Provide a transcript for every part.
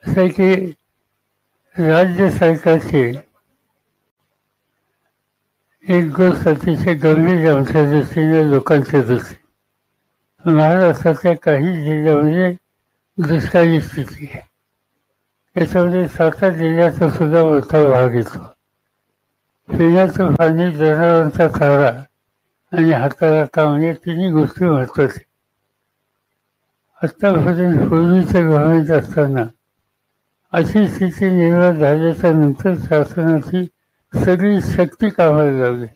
असं आहे की राज्य सरकारची एक गोष्ट अतिशय गंभीर आमच्या दृष्टीने लोकांच्या दृष्टीने महाराष्ट्राच्या काही जिल्ह्यामध्ये दुष्काळी स्थिती आहे. त्याच्यामध्ये सातारा जिल्ह्याचा सुद्धा मोठा भाग येतो. पिण्याचं पाणी, जनावरांचा चारा आणि हाताला काम या तिन्ही गोष्टी महत्त्वाच्या. आत्तापर्यंत पूर्वीचं गव्हर्नमेंट असताना अशी स्थिती निर्माण झाल्याच्या नंतर शासनाची सगळी शक्ती कामाला लावली.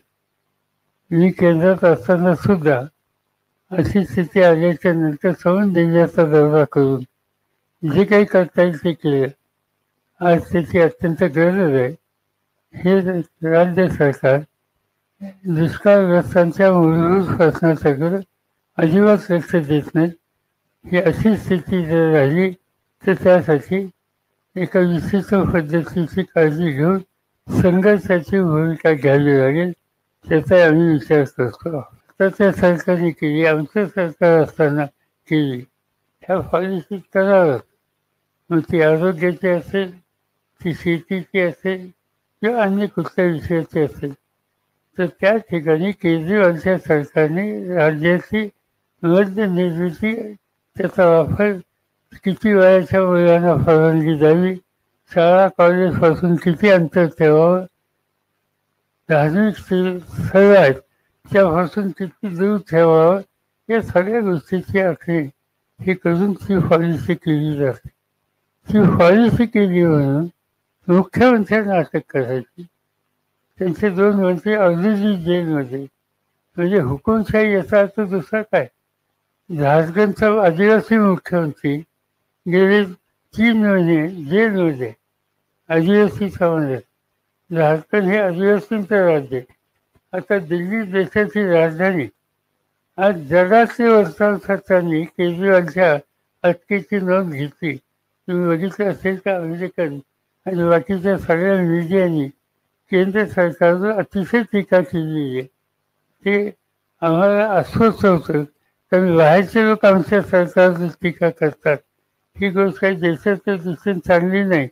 मी केंद्रात असताना सुद्धा अशी स्थिती आल्याच्या नंतर सौन जिल्ह्याचा दौरा करून जे काही करता येईल ते केलं. आज त्याची अत्यंत गरज आहे. हे राज्य सरकार दुष्काळग्रस्तांच्या मूलभूत प्रश्नाच्याकडे अजिबात लक्ष देत नाही. ही अशी स्थिती जर राहिली तर त्यासाठी एका विशिष्ट पद्धतीची काळजी घेऊन संघर्षाची भूमिका घ्यावी लागेल. त्याचा आम्ही विचार करतो. तर त्या सरकारने केली, आमचं सरकार असताना केली. ह्या पॉलिसी कराव्यात. मग ती आरोग्याची असेल, ती शेतीची असेल किंवा अन्य कुठल्या विषयाची असेल. तर त्या ठिकाणी केजरीवालच्या सरकारने राज्याची मद्य निर्मिती, त्याचा वापर, किती वयाच्या मुलांना परवानगी द्यावी, शाळा कॉलेजपासून किती अंतर ठेवावं, धार्मिक स्थळं आहेत त्यापासून किती दूर ठेवावं, या सगळ्या गोष्टीची आखणी हे करून ती पॉलिसी केली जाते. ती पॉलिसी केली म्हणून मुख्यमंत्र्यांना अटक करायची. त्यांचे 2 मंत्री ऑलरेडी जेलमध्ये. म्हणजे हुकुमशाही याचा अर्थ दुसरा काय? झारखंडचा आदिवासी मुख्यमंत्री गेले 3 महिने जेलमध्ये आदिवासी समाजात. झारखंड हे आदिवासींचं राज्य आहे. आता दिल्ली देशाची राजधानी. आज जगातली वर्तमानपत्रांनी केजरीवालच्या अटकेची नोंद घेतली. तुम्ही बघितलं असेल का? अमेरिकन आणि बाकीच्या सगळ्या मीडियानी केंद्र सरकारवर अतिशय टीका केलेली आहे. ते आम्हाला अस्वस्थ होतं, कारण बाहेरचे लोक आमच्या सरकारवर टीका करतात. ही गोष्ट काही देशाच्या दृष्टीने चांगली नाही,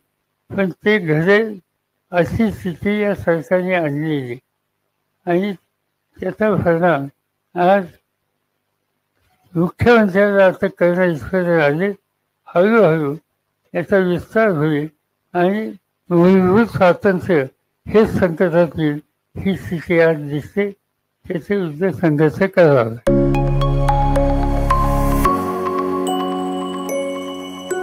पण ते घडेल अशी स्थिती या सरकारने आणलेली. आणि त्याचा परिणाम आज मुख्यमंत्र्यांना अटक करण्याइतपत आले. हळूहळू याचा विस्तार होईल आणि मूलभूत स्वातंत्र्य हेच संकटात येईल ही स्थिती आज दिसते. त्याचे युद्ध संघर्ष करावा.